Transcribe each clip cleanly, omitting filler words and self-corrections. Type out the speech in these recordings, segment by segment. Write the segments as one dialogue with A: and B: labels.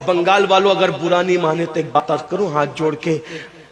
A: بنگال والوں اگر برا نہیں مانے تو ایک بات عرض کروں ہاتھ جوڑ کے،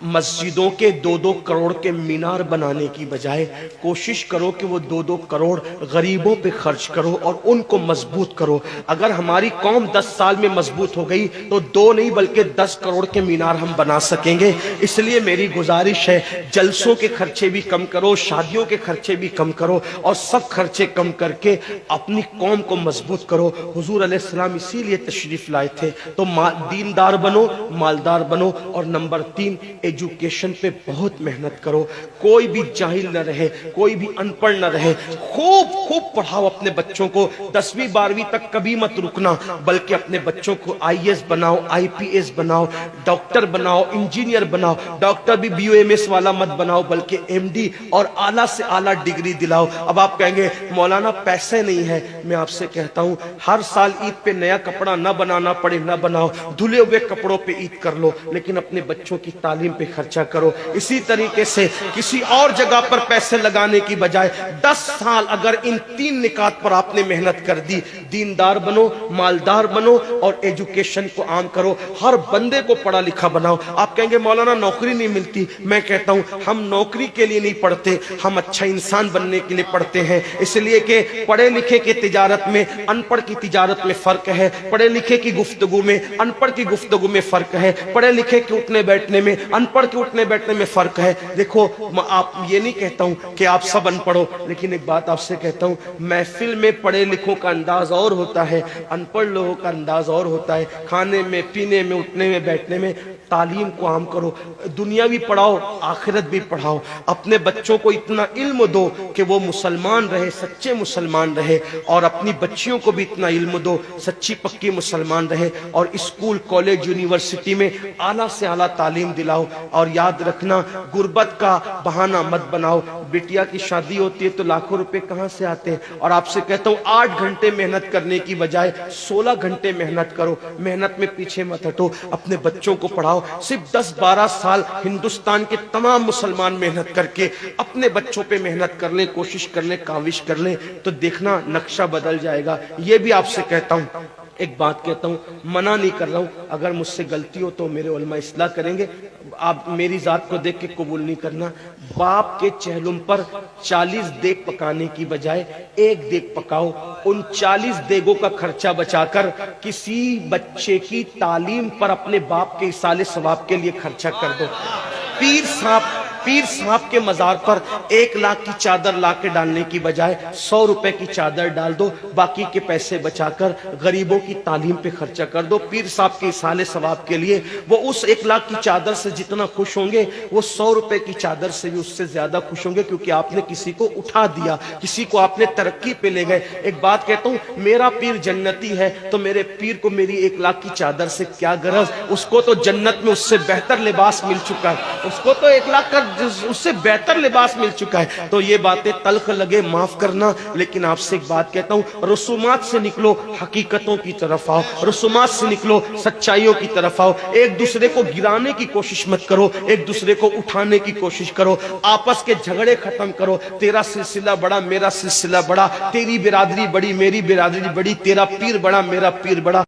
A: مسجدوں کے 2-2 کروڑ کے مینار بنانے کی بجائے کوشش کرو کہ وہ 2-2 کروڑ غریبوں پہ خرچ کرو اور ان کو مضبوط کرو۔ اگر ہماری قوم 10 سال میں مضبوط ہو گئی تو 2 نہیں بلکہ 10 کروڑ کے مینار ہم بنا سکیں گے۔ اس لیے میری گزارش ہے، جلسوں کے خرچے بھی کم کرو، شادیوں کے خرچے بھی کم کرو اور سب خرچے کم کر کے اپنی قوم کو مضبوط کرو۔ حضور علیہ السلام اسی لیے تشریف لائے تھے۔ تو دیندار بنو، مالدار بنو، اور نمبر 3 ایجوکیشن پہ بہت محنت کرو۔ کوئی بھی جاہل نہ رہے، کوئی بھی ان پڑھ نہ رہے، خوب پڑھاؤ اپنے بچوں کو۔ 10ویں 12ویں تک کبھی مت رکنا، بلکہ اپنے بچوں کو IAS بناؤ، IPS بناؤ، ڈاکٹر بناؤ، انجینئر بناؤ۔ ڈاکٹر بھی BUMS والا مت بناؤ بلکہ MD اور اعلیٰ سے اعلیٰ ڈگری دلاؤ۔ اب آپ کہیں گے مولانا پیسے نہیں ہے، میں آپ سے کہتا ہوں ہر سال عید پہ نیا کپڑا نہ بنانا پڑے نہ بناؤ، دھلے ہوئے کپڑوں پہ عید کر لو، لیکن اپنے بچوں کی تعلیم پہ خرچہ کرو۔ اسی طریقے سے کسی اور جگہ پر پیسے لگانے کی بجائے 10 سال اگر ان 3 نکات پر آپ نے محنت کر دی، دیندار بنو، مالدار بنو اور ایجوکیشن کو عام کرو، ہر بندے کو پڑھا لکھا بناؤ۔ آپ کہیں گے مولانا نوکری نہیں ملتی، میں کہتا ہوں ہم نوکری کے لیے نہیں پڑھتے، ہم اچھا انسان بننے کے لیے پڑھتے ہیں۔ اس لیے کہ پڑھے لکھے کی تجارت میں ان پڑھ کی تجارت میں فرق ہے، پڑھے لکھے کی گفتگو میں ان پڑھ کی گفتگو میں فرق ہے، پڑھے لکھے کے اٹھنے بیٹھنے میں ان پڑھ کے اٹھنے بیٹھنے میں فرق ہے۔ دیکھو آپ یہ نہیں کہتا ہوں کہ آپ سب ان پڑھو، لیکن ایک بات آپ سے کہتا ہوں، محفل میں پڑھے لکھوں کا انداز اور ہوتا ہے، ان پڑھ لوگوں کا انداز اور ہوتا ہے۔ کھانے میں، پینے میں، اٹھنے میں، بیٹھنے میں تعلیم کو عام کرو، دنیا بھی پڑھاؤ، آخرت بھی پڑھاؤ۔ اپنے بچوں کو اتنا علم دو کہ وہ مسلمان رہے، سچے مسلمان رہے، اور اپنی بچیوں کو بھی اتنا علم دو سچی پکی مسلمان رہے، اور اسکول، کالج، یونیورسٹی میں اعلیٰ سے اعلیٰ تعلیم دلاؤ۔ اور یاد رکھنا غربت کا بہانہ مت بناؤ۔ بیٹیا کی شادی ہوتی ہے تو لاکھوں روپے کہاں سے آتے ہیں، اور آپ سے کہتا ہوں 8 گھنٹے محنت کرنے کی بجائے 16 گھنٹے محنت کرو، محنت میں پیچھے مت ہٹو، اپنے بچوں کو پڑھاؤ۔ صرف 10-12 سال ہندوستان کے تمام مسلمان محنت کر کے اپنے بچوں پہ محنت کر لیں، کوشش کر لیں، کاوش کر لیں، تو دیکھنا نقشہ بدل جائے گا۔ یہ بھی آپ سے کہتا ہوں، ایک بات کہتا ہوں، منع نہیں کر رہا ہوں، اگر مجھ سے غلطی ہو تو میرے علماء اصلاح کریں گے، آپ میری ذات کو دیکھ کے قبول نہیں کرنا۔ باپ کے چہلم پر 40 دیگ پکانے کی بجائے 1 دیگ پکاؤ، ان 40 دیگوں کا خرچہ بچا کر کسی بچے کی تعلیم پر اپنے باپ کے ایصال ثواب کے لیے خرچہ کر دو۔ پیر صاحب کے مزار پر 1 لاکھ کی چادر لا کے ڈالنے کی بجائے 100 روپے کی چادر ڈال دو، باقی کے پیسے بچا کر غریبوں کی تعلیم پہ خرچہ کر دو۔ پیر صاحب کے ایصال ثواب کے لیے وہ اس 1 لاکھ کی چادر سے جتنا خوش ہوں گے، وہ 100 روپے کی چادر سے بھی اس سے زیادہ خوش ہوں گے، کیونکہ آپ نے کسی کو اٹھا دیا، کسی کو آپ نے ترقی پہ لے گئے۔ ایک بات کہتا ہوں، میرا پیر جنتی ہے تو میرے پیر کو میری 1 لاکھ کی چادر سے کیا غرض، اس کو تو جنت میں اس سے بہتر لباس مل چکا ہے، اس کو تو 1 لاکھ کا اس سے بہتر لباس مل چکا ہے۔ تو یہ باتیں تلخ لگے معاف کرنا، لیکن آپ سے ایک بات کہتا ہوں، رسومات سے نکلو، حقیقتوں کی طرف آؤ، رسومات سے نکلو، سچائیوں کی طرف آؤ۔ ایک دوسرے کو گرانے کی کوشش مت کرو، ایک دوسرے کو اٹھانے کی کوشش کرو، آپس کے جھگڑے ختم کرو۔ تیرا سلسلہ بڑا، میرا سلسلہ بڑا، تیری برادری بڑی، میری برادری بڑی، تیرا پیر بڑا، میرا پیر بڑا۔